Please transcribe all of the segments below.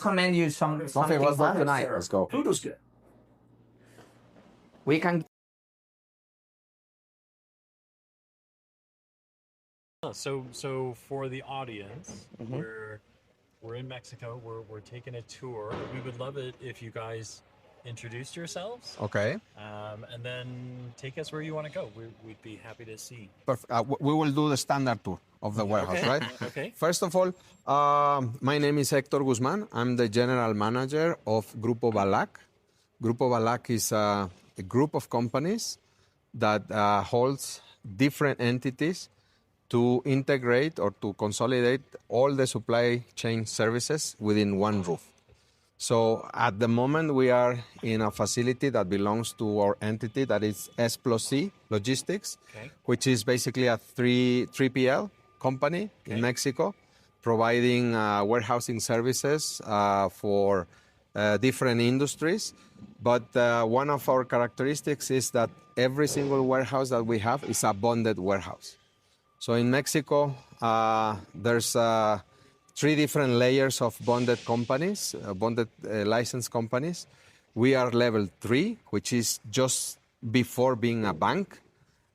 recommend you something was for nice. tonight. Let's go. Food was good. We can. So for the audience, we're in Mexico. We're taking a tour. We would love it if you guys introduced yourselves. Okay. And then take us where you want to go. We'd be happy to see. Perfect. We will do the standard tour of the warehouse, right? Okay. First of all, my name is Hector Guzman. I'm the general manager of Grupo Balac. Grupo Balac is a group of companies that holds different entities to integrate or to consolidate all the supply chain services within one roof. So at the moment, we are in a facility that belongs to our entity that is S+C Logistics, which is basically a 3PL company in Mexico, providing warehousing services for different industries. But one of our characteristics is that every single warehouse that we have is a bonded warehouse. So in Mexico, there's 3 different layers of bonded companies, bonded license companies. We are level 3, which is just before being a bank.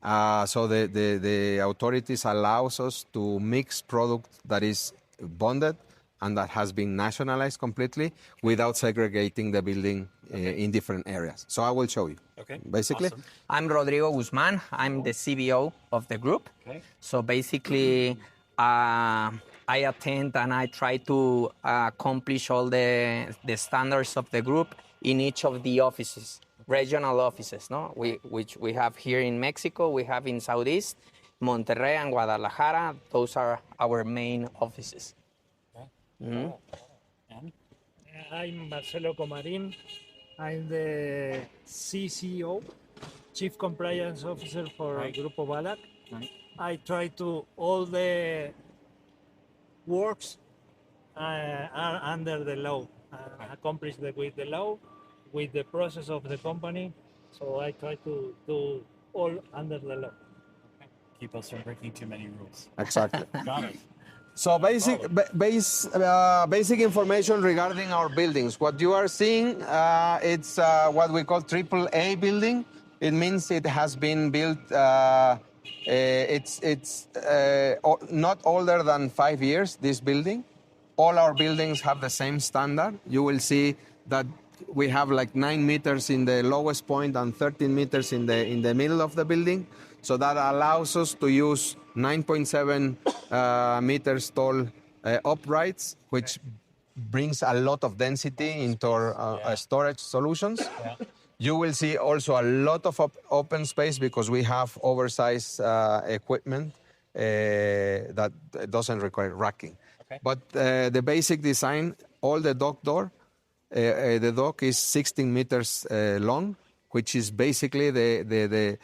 So the authorities allows us to mix product that is bonded and that has been nationalized completely without segregating the building in different areas. So I will show you. Okay. Basically. Awesome. I'm Rodrigo Guzman. I'm the CBO of the group. Okay. So basically, I attend and I try to accomplish all the standards of the group in each of the offices, regional offices, no? Which we have here in Mexico, we have in Southeast, Monterrey and Guadalajara. Those are our main offices. And? I'm Marcelo Comarin. I'm the CCO, Chief Compliance Officer for Grupo Balac. I try to all the works are under the law, accomplish with the law, with the process of the company. So I try to do all under the law. Keep us from breaking too many rules. Exactly. Got it. So basic information regarding our buildings. What you are seeing, it's what we call AAA building. It means it has been built. It's not older than 5 years. This building, all our buildings have the same standard. You will see that we have like 9 meters in the lowest point and 13 meters in the middle of the building. So that allows us to use 9.7 meters tall uprights, which brings a lot of density into our storage solutions. Yeah. You will see also a lot of open space because we have oversized equipment that doesn't require racking. Okay. But the basic design, all the dock door, the dock is 16 meters long, which is basically the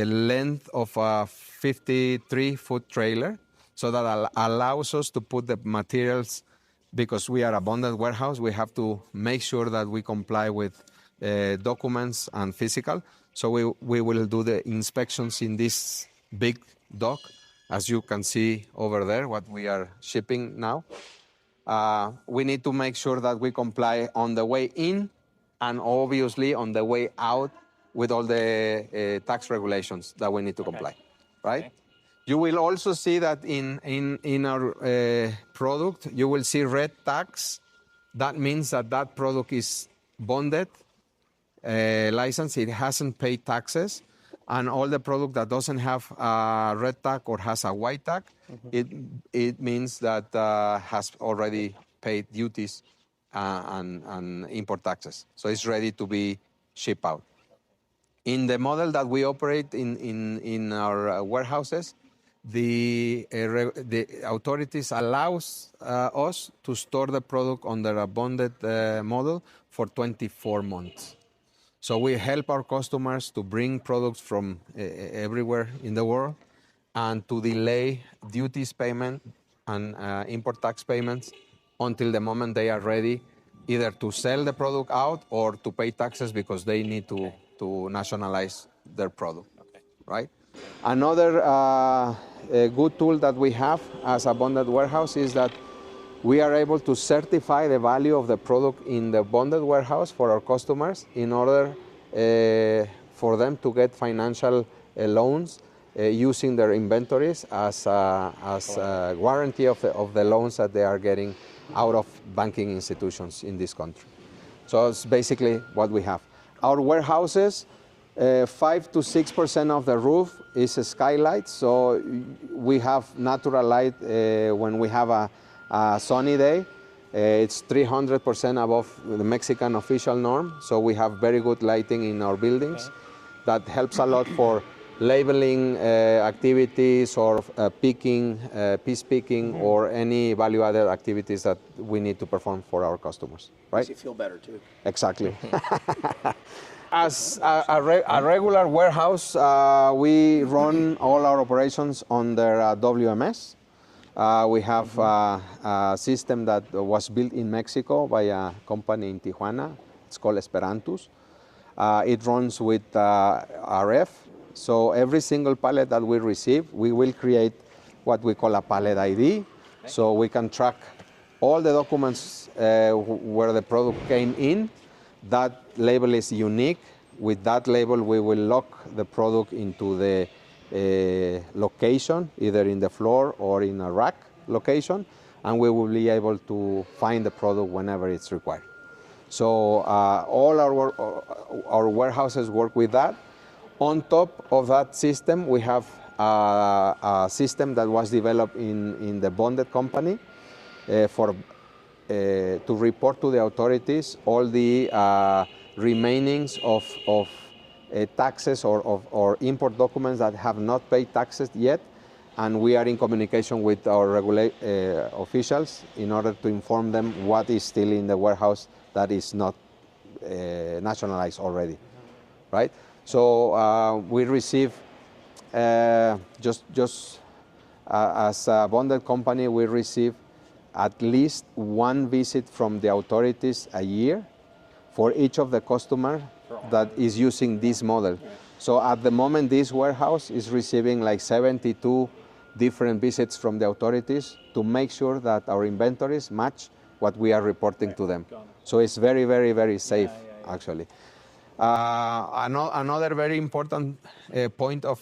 length of a 53-foot trailer. So that allows us to put the materials, because we are a bonded warehouse, we have to make sure that we comply with documents and physical. So we will do the inspections in this big dock, as you can see over there, what we are shipping now. We need to make sure that we comply on the way in and obviously on the way out with all the tax regulations that we need to comply, right? Okay. You will also see that in our product, you will see red tags. That means that product is bonded, license, it hasn't paid taxes, and all the product that doesn't have a red tag or has a white tag, it means that has already paid duties and import taxes. So it's ready to be shipped out. In the model that we operate in our warehouses, the authorities allows us to store the product under a bonded model for 24 months. So we help our customers to bring products from everywhere in the world and to delay duties payment and import tax payments until the moment they are ready, either to sell the product out or to pay taxes because they need to nationalize their product, right? Another good tool that we have as a bonded warehouse is that we are able to certify the value of the product in the bonded warehouse for our customers in order for them to get financial loans using their inventories as a warranty of the loans that they are getting out of banking institutions in this country. So it's basically what we have. Our warehouses, 5 to 6% of the roof is a skylight, so we have natural light when we have a sunny day. It's 300% above the Mexican official norm, so we have very good lighting in our buildings. That helps a lot for labeling activities or picking, piece picking, or any value-added activities that we need to perform for our customers. Right? Makes you feel better too. Exactly. As a regular warehouse, we run all our operations under WMS. We have a system that was built in Mexico by a company in Tijuana. It's called Esperantus. It runs with RF. So every single pallet that we receive, we will create what we call a pallet ID. So we can track all the documents where the product came in. That label is unique. With that label, we will lock the product into the location, either in the floor or in a rack location, and we will be able to find the product whenever it's required. So all our warehouses work with that. On top of that system, we have a system that was developed in the bonded company to report to the authorities all the remainings of taxes or import documents that have not paid taxes yet, and we are in communication with our officials in order to inform them what is still in the warehouse that is not nationalized already, right? So we receive, just as a bonded company, we receive at least one visit from the authorities a year for each of the customers that is using this model. So at the moment, this warehouse is receiving like 72 different visits from the authorities to make sure that our inventories match what we are reporting to them. So it's very, very, very safe, actually. Another very important point of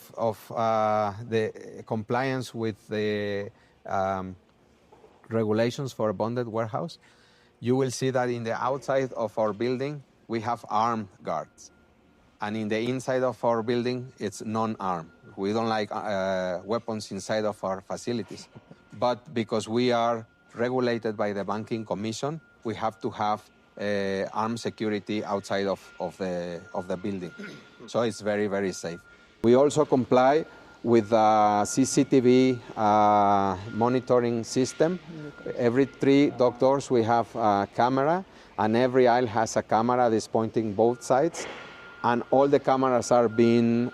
the compliance with the regulations for a bonded warehouse, you will see that in the outside of our building, we have armed guards. And in the inside of our building, it's non-armed. We don't like weapons inside of our facilities. But because we are regulated by the Banking Commission, we have to have armed security outside of the building. So it's very, very safe. We also comply with a CCTV monitoring system. Every 3 dock doors we have a camera, and every aisle has a camera that's pointing both sides. And all the cameras are being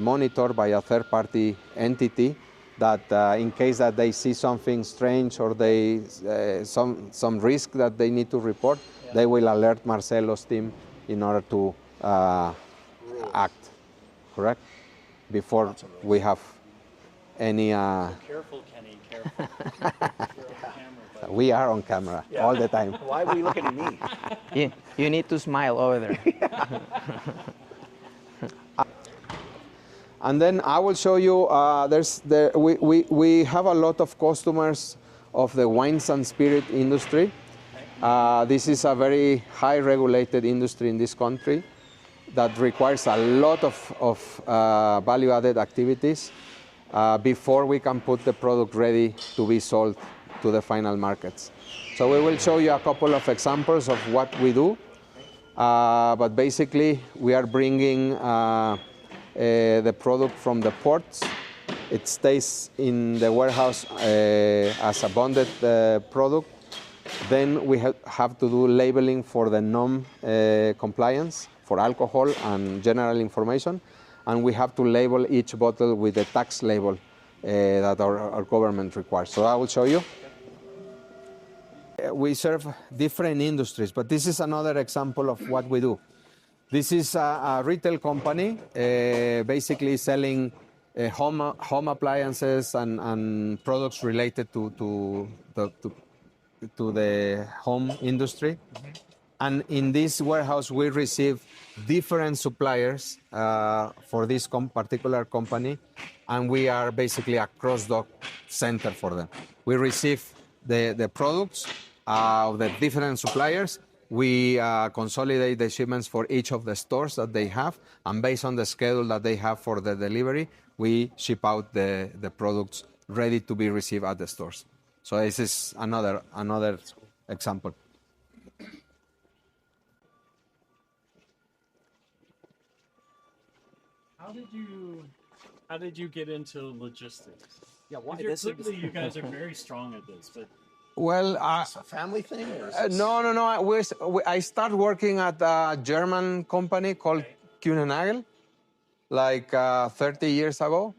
monitored by a third-party entity that in case that they see something strange or they some risk that they need to report, they will alert Marcelo's team in order to act, correct? Before we have any... Careful, Kenny, careful. We are on camera all the time. Why were you looking at me? You need to smile over there. And then I will show you, we have a lot of customers of the wines and spirit industry. This is a very high regulated industry in this country that requires a lot of value-added activities before we can put the product ready to be sold to the final markets. So we will show you a couple of examples of what we do. But basically, we are bringing the product from the ports. It stays in the warehouse as a bonded product. Then we have to do labeling for the non-compliance, for alcohol and general information. And we have to label each bottle with the tax label that our government requires. So I will show you. We serve different industries, but this is another example of what we do. This is a retail company, basically selling home appliances and products related to home industry. And in this warehouse, we receive different suppliers for this particular company, and we are basically a cross-dock center for them. We receive the products of the different suppliers. We consolidate the shipments for each of the stores that they have, and based on the schedule that they have for the delivery, we ship out the products ready to be received at the stores. So this is another example. How did you get into logistics? Yeah, why? Clearly, you guys are very strong at this, but Well, It's a family thing, or is this... no. I started working at a German company called Kühnenagel, like 30 years ago.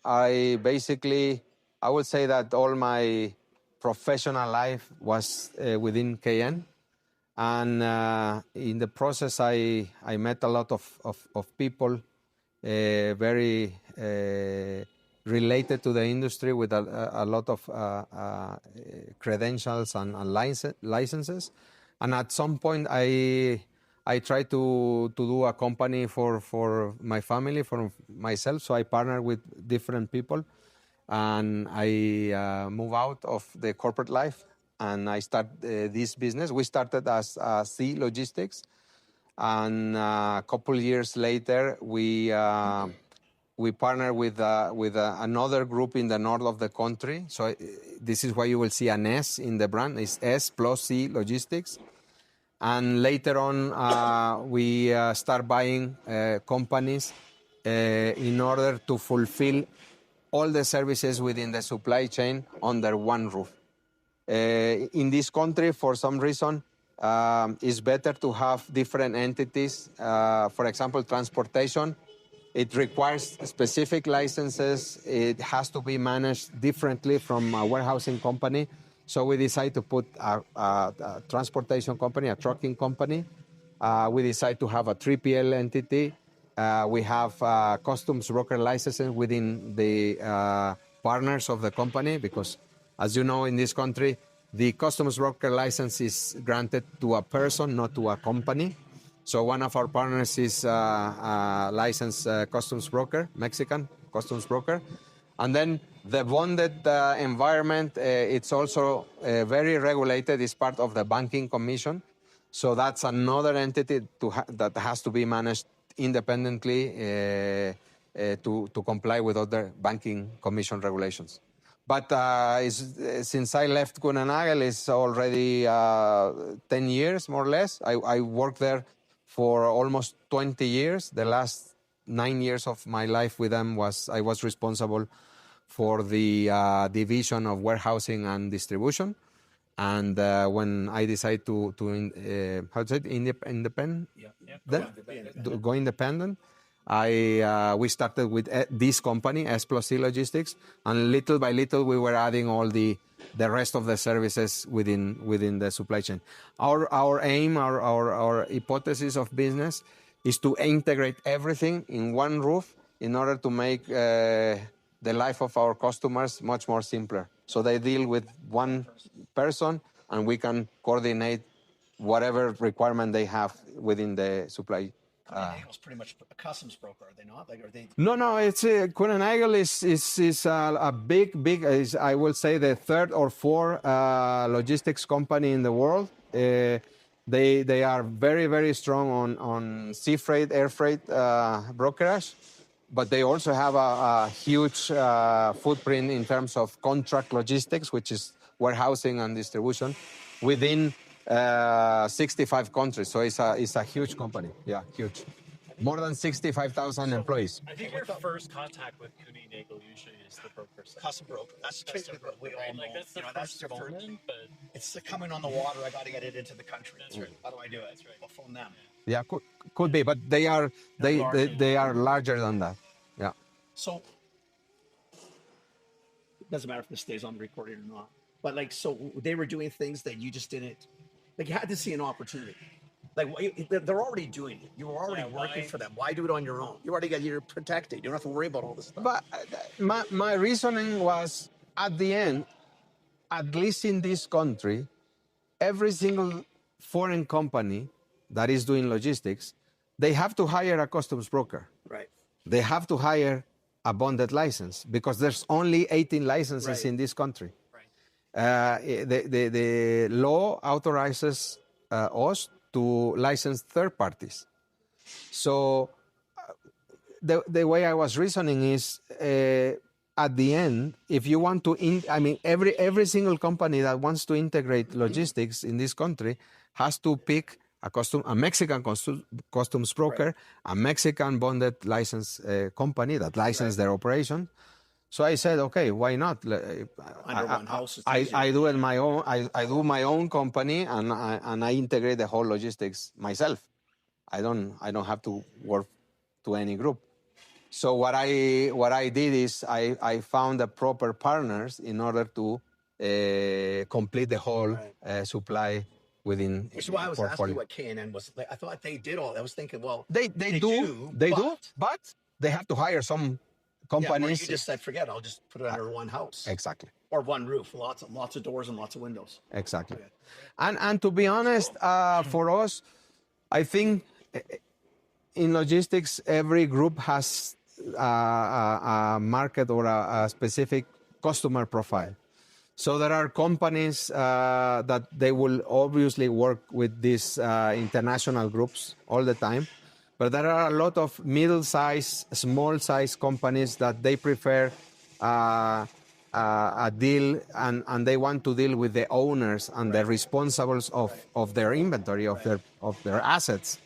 I would say that all my professional life was within KN. And in the process, I met a lot of people very related to the industry with a lot of credentials and licenses. And at some point, I tried to do a company for my family, for myself. So I partnered with different people, and I moved out of the corporate life, and I started this business. We started as S+C Logistics, and a couple years later, we partnered with another group in the north of the country. So this is why you will see an S in the brand. It's S+C Logistics. And later on, we start buying companies in order to fulfill all the services within the supply chain under one roof. In this country, for some reason, it's better to have different entities. For example, transportation. It requires specific licenses. It has to be managed differently from a warehousing company. So we decided to put a transportation company, a trucking company. We decided to have a 3PL entity. We have customs broker licenses within the partners of the company, because, as you know, in this country, the customs broker license is granted to a person, not to a company. So one of our partners is a licensed customs broker, Mexican customs broker. And then the bonded environment, it's also very regulated. It's part of the banking commission. So that's another entity that has to be managed independently to comply with other banking commission regulations. But since I left Kühnenagel, it's already 10 years, more or less. I worked there for almost 20 years. The last 9 years of my life with them I was responsible for the division of warehousing and distribution. And when I decided to go independent, we started with this company, S+C Logistics, and little by little we were adding all the rest of the services within the supply chain. Our aim, our hypothesis of business is to integrate everything in one roof in order to make the life of our customers much more simpler. So they deal with one person, and we can coordinate whatever requirement they have within the supply. Kühnenagel pretty much a customs broker, are they not? Like, are they? No. It's Kühnenagel is a big. I will say the third or fourth logistics company in the world. They are very, very strong on sea freight, air freight brokerage, but they also have a huge footprint in terms of contract logistics, which is warehousing and distribution within 65 countries. So it's a huge company. Yeah, huge. More than 65,000 employees. I think your first contact with Kühnenagel usually is the broker side. Custom broker. That's typically what we all know. Like that's the That's first their moment, but It's coming on the water. I got to get it into the country. That's right. How do I do it? That's right. I'll phone them. Yeah, could be, but they are larger than that. Yeah. So it doesn't matter if this stays on the recording or not. But like, so they were doing things that you just didn't. Like, you had to see an opportunity. Like, they're already doing it. You were already working for them. Why do it on your own? You're protected. You don't have to worry about all this stuff. But my reasoning was, at the end, at least in this country, every single foreign company that is doing logistics, they have to hire a customs broker. Right. They have to hire a bonded license because there's only 18 licenses in this country. The law authorizes us to license third parties. So the way I was reasoning is, at the end, if you want to, every single company that wants to integrate logistics in this country has to pick a Mexican customs broker, a Mexican bonded license company that license their operation. So I said, okay, why not? Under one house. I do it my own. I do my own company, and I integrate the whole logistics myself. I don't have to work to any group. So what I did is I found the proper partners in order to complete the whole supply within. Which is why I was asking what K&N was like. I thought they did all that. I was thinking, well, they do, but they have to hire some companies. You just said, forget it, I'll just put it under one house. Exactly. Or one roof, lots of doors and lots of windows. Exactly. Okay. And to be honest, for us, I think in logistics, every group has a market or a specific customer profile. So there are companies that they will obviously work with these international groups all the time. But there are a lot of middle-sized, small-sized companies that they prefer a deal and they want to deal with the owners and the responsibles of their inventory, of their assets.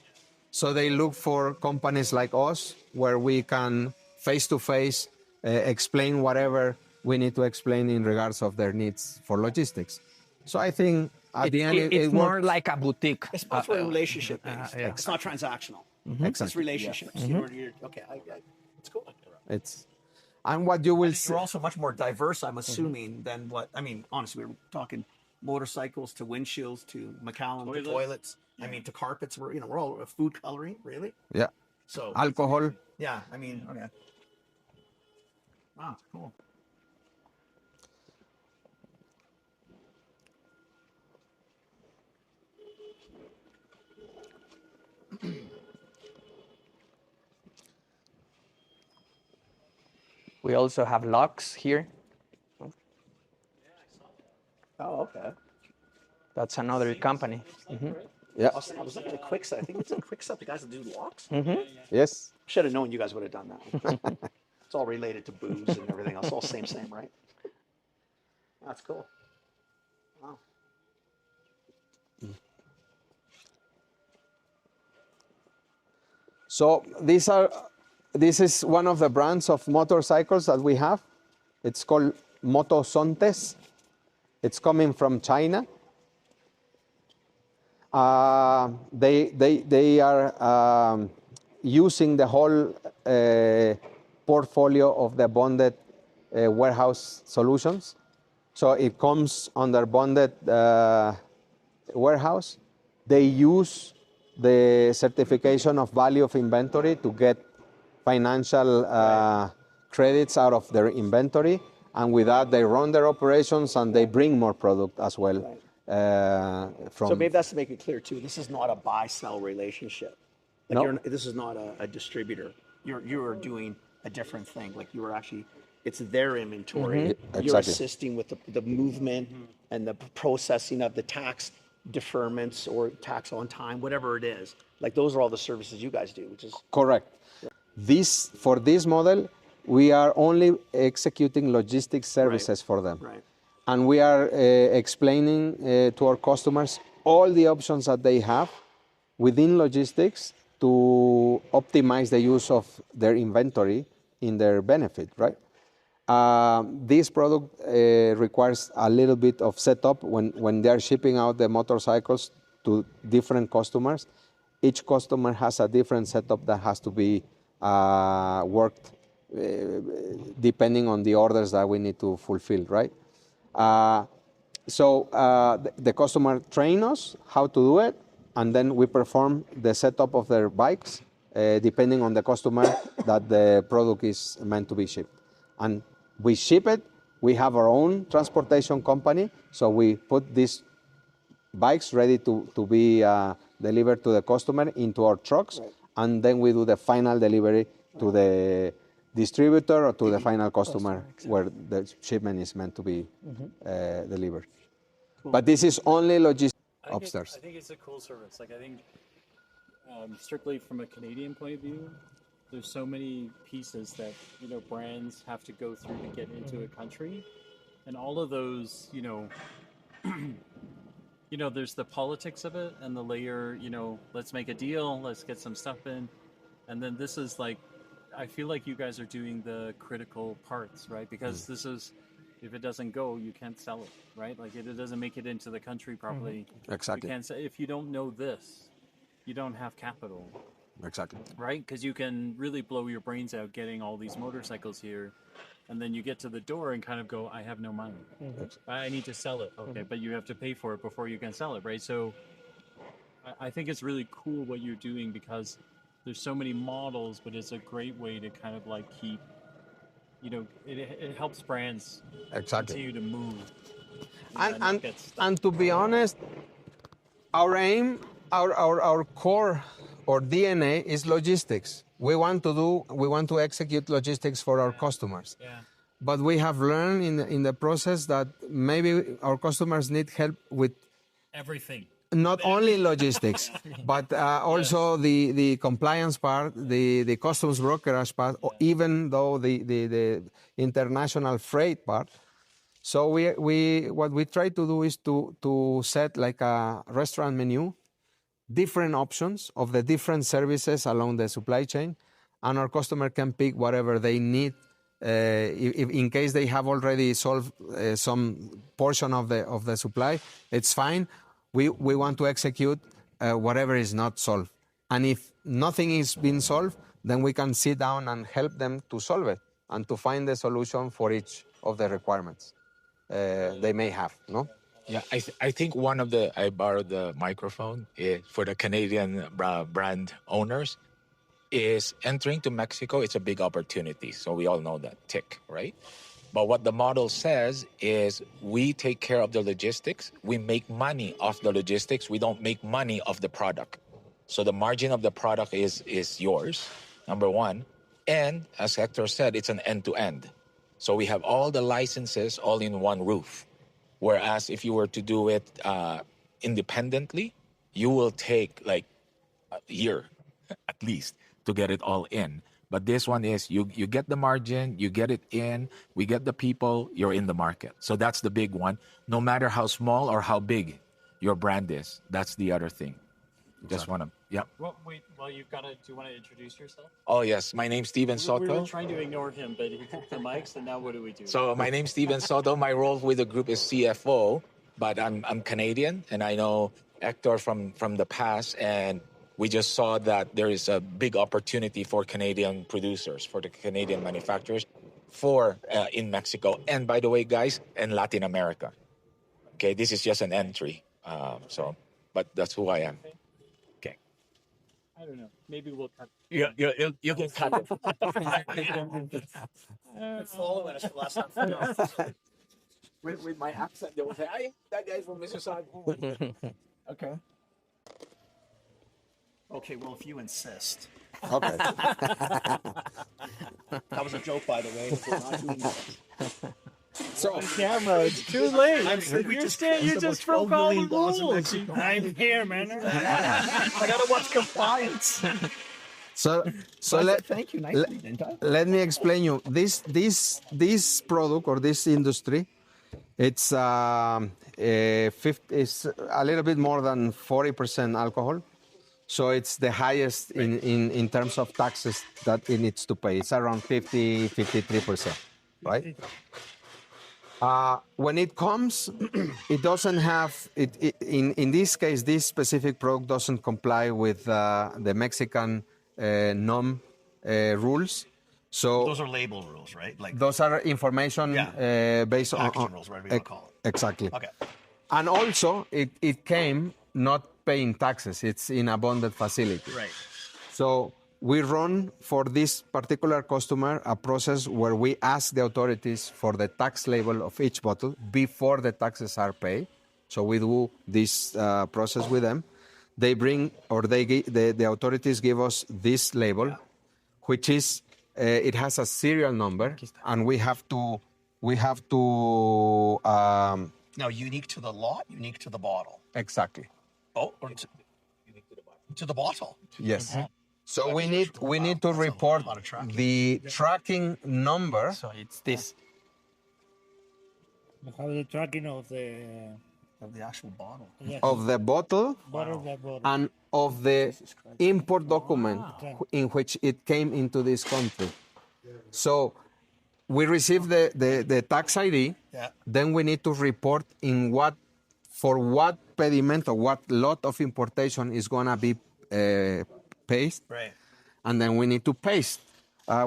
So they look for companies like us where we can face-to-face explain whatever we need to explain in regards of their needs for logistics. So I think at the end it's more like a boutique. It's much more relationship based. It's not transactional. Exactly. It's relationships. Okay, it's cool. And what you will see. You're also much more diverse, I'm assuming, than what, honestly, we're talking motorcycles to windshields to Macallan to toilets. To carpets. We're all food coloring, really. Yeah. So alcohol. Yeah, okay. Wow, cool. We also have locks here. Oh, okay. That's another company. Yeah. I was looking at Quickset. I think it's in Quickset, the guys that do locks. Yes. Should have known you guys would have done that. It's all related to booze and everything else. All same, right? That's cool. Wow. So this is one of the brands of motorcycles that we have. It's called Motosontes. It's coming from China. They are using the whole portfolio of the bonded warehouse solutions. So it comes under bonded warehouse. They use the certification of value of inventory to get financial credits out of their inventory. And with that, they run their operations and they bring more product as well. So maybe that's to make it clear too. This is not a buy-sell relationship. No. This is not a distributor. You are doing a different thing. Like you are actually, it's their inventory. Exactly. You're assisting with the movement and the processing of the tax deferments or tax on time, whatever it is. Like those are all the services you guys do, which is correct. For this model, we are only executing logistics services for them. Right. And we are explaining to our customers all the options that they have within logistics to optimize the use of their inventory in their benefit, right? This product requires a little bit of setup when they're shipping out the motorcycles to different customers. Each customer has a different setup that has to be worked depending on the orders that we need to fulfill, right? So the customer trains us how to do it, and then we perform the setup of their bikes depending on the customer that the product is meant to be shipped. And we ship it. We have our own transportation company, so we put this bikes ready to be delivered to the customer into our trucks, and then we do the final delivery to the distributor or to the final customer where the shipment is meant to be delivered. But this is only logistics upstairs. I think it's a cool service. Like I think strictly from a Canadian point of view, there's so many pieces that brands have to go through to get into a country, and all of those there's the politics of it and the layer, let's make a deal, let's get some stuff in. And then this is like, I feel like you guys are doing the critical parts, right? Because this is, if it doesn't go, you can't sell it, right? Like it doesn't make it into the country properly. Exactly. You can't say, if you don't know this, you don't have capital, Exactly. right? Because you can really blow your brains out getting all these motorcycles here. And then you get to the door and kind of go, I have no money. I need to sell it. Okay, but you have to pay for it before you can sell it, right? So I think it's really cool what you're doing because there's so many models, but it's a great way to kind of like keep, it helps brands continue to move. And to be honest, our aim, our core or DNA is logistics. We want to execute logistics for our customers. Yeah. But we have learned in the process that maybe our customers need help with Everything. not only logistics, but also the compliance part, the customs brokerage part, or even though the international freight part. So what we try to do is to set like a restaurant menu, different options of the different services along the supply chain, and our customer can pick whatever they need. If in case they have already solved some portion of the supply, it's fine. We want to execute whatever is not solved. And if nothing is being solved, then we can sit down and help them to solve it and to find the solution for each of the requirements they may have, no? Yeah, I think I borrowed the microphone for the Canadian brand owners, is entering to Mexico, it's a big opportunity. So we all know that, tick, right? But what the model says is we take care of the logistics. We make money off the logistics. We don't make money off the product. So the margin of the product is yours, number one. And as Hector said, it's an end-to-end. So we have all the licenses all in one roof. Whereas if you were to do it independently, you will take like a year at least to get it all in. But this one is you get the margin, you get it in, we get the people, you're in the market. So that's the big one. No matter how small or how big your brand is, that's the other thing. Just want to, yeah. Well, wait, do you want to introduce yourself? Oh, yes. My name's Steven Soto. We were trying to ignore him, but he took the mics, and now what do we do? So my name's Steven Soto. My role with the group is CFO, but I'm Canadian, and I know Hector from the past, and we just saw that there is a big opportunity for Canadian producers, for the Canadian manufacturers, in Mexico. And by the way, guys, in Latin America. Okay, this is just an entry. But that's who I am. Okay. I don't know. Maybe we'll cut. You can cut it. Following us for the last time. With my accent, they will say, "Hey, that guy's from Mississauga." Okay. Okay, well, if you insist. Okay. That was a joke, by the way. We're not doing that. On camera, it's too late. You just broke all the rules. I'm here, man. I gotta watch compliance. So Thank you. Nicely, didn't I? let me explain you. This product or this industry, it's it's a little bit more than 40% alcohol. So it's the highest in terms of taxes that it needs to pay. It's around 53%, right? When it comes, it doesn't have, in this case, this specific product doesn't comply with the Mexican NOM rules. So Those are label rules, right? Like those are information based on packaging rules, whatever you want to call it. Exactly. Okay. And also, it came not paying taxes. It's in a bonded facility. Right. So we run for this particular customer a process where we ask the authorities for the tax label of each bottle before the taxes are paid. So we do this process with them. They bring, or the authorities give us this label, which is, it has a serial number, and we have to, Now, unique to the lot, unique to the bottle. exactly. Oh, or to the bottle. Yes. So we need to report the tracking number. So it's this. We have the tracking of the actual bottle. Of the bottle bottle. and of the import document in which it came into this country. So we receive the tax ID, then we need to report for what pedimento, what lot of importation is going to be paste. Right. And then we need to paste.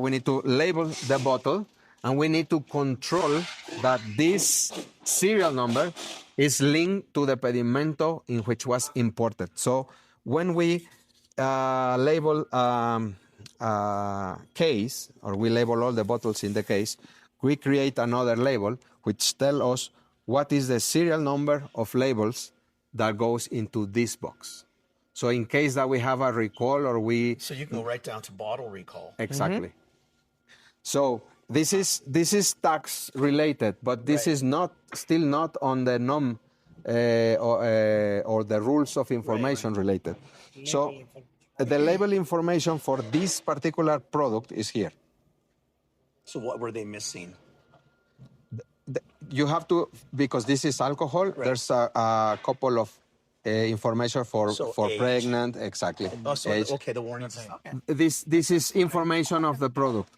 We need to label the bottle, and we need to control that this serial number is linked to the pedimento in which was imported. So when we label case, or we label all the bottles in the case, we create another label which tells us what is the serial number of labels that goes into this box. So in case that we have a recall or we... So you can go right down to bottle recall. Exactly. So this is tax related, but this is still not on the NOM or the rules of information related. So the label information for this particular product is here. So what were they missing? You have to, because this is alcohol, there's a couple of information for age. pregnant, exactly. Oh, so age. okay, the warning sign. Okay. This is information of the product.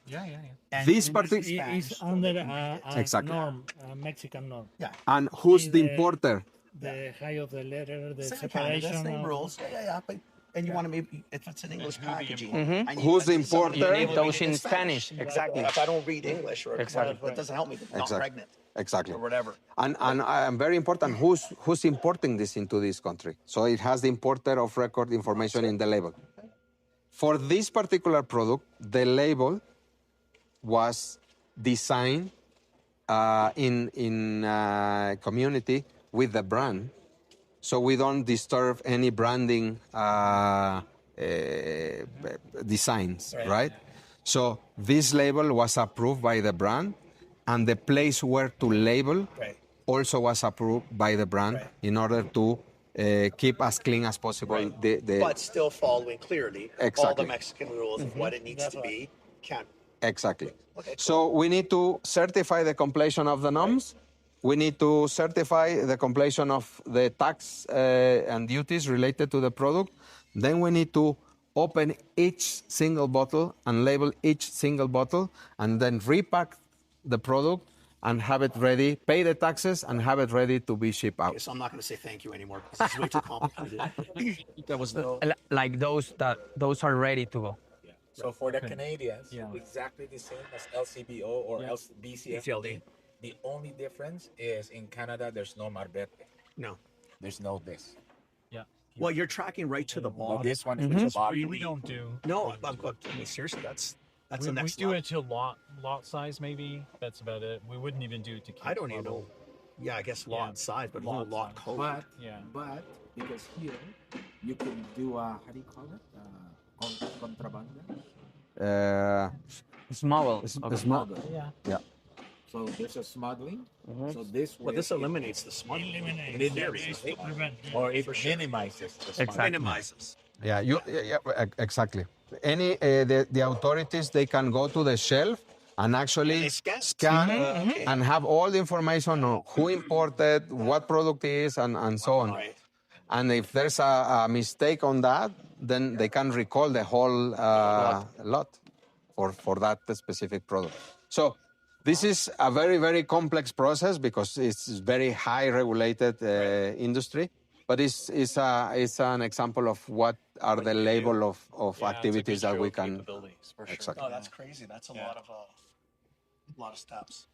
And This and particular, It's under a Exactly. norm, a Mexican norm. Yeah. and who's the importer? The height of the letter, the Same Canada, separation. same of- rules. Yeah. But and you want to maybe if it's an English packaging. I need- Who's the I need somebody importer? to be able to Those read it in Spanish. Exactly. If I don't read English or Exactly. it doesn't help me. Not Exactly. pregnant Exactly. or whatever. And very important, who's importing this into this country? So it has the importer of record information in the label. For this particular product, the label was designed in community with the brand, so we don't disturb any branding designs, right? So this label was approved by the brand, and the place where to label also was approved by the brand in order to keep as clean as possible. But still following clearly all the Exactly. Mexican rules of what it needs to be. Can't. Exactly. Okay, So we need to certify the completion of the norms. We need to certify the completion of the tax and duties related to the product. Then we need to open each single bottle and label each single bottle, and then repack the product and have it ready, pay the taxes, and have it ready to be shipped out. Okay, so I'm not going to say thank you anymore because it's way too complicated. That was no. Like those are ready to go. So for the Canadians, exactly the same as LCBO or BCFD. The only difference is in Canada, there's no marbete. No. There's no this. Well, you're tracking right to the Well, bottom. this one is with the bottom. We don't do. No, I mean, seriously, that's the We next do level. it to lot size maybe. That's about it. We wouldn't even do it to case I don't even know. level. Yeah, I guess lot size, but Lot lot size. code. But Yeah. but because here you can do how do you call it? Contrabanda. Smuggle. Smuggle. Yeah. So there's a smuggling. So this way Well, this eliminates the smuggling. Eliminate. In theory, To prevent. Or it minimizes the smuggling. Exactly. minimizes. Yeah, exactly. Any the authorities, they can go to the shelf and actually They scan. scan Okay. and have all the information on who imported, what product is, and so on. Right. And if there's a mistake on that, then they can recall the whole lot for that specific product. So this is a very, very complex process because it's very high regulated industry. But it's an example of what are the level of activities that we can. Capabilities, for sure. Exactly. Oh, that's crazy. That's a lot of steps.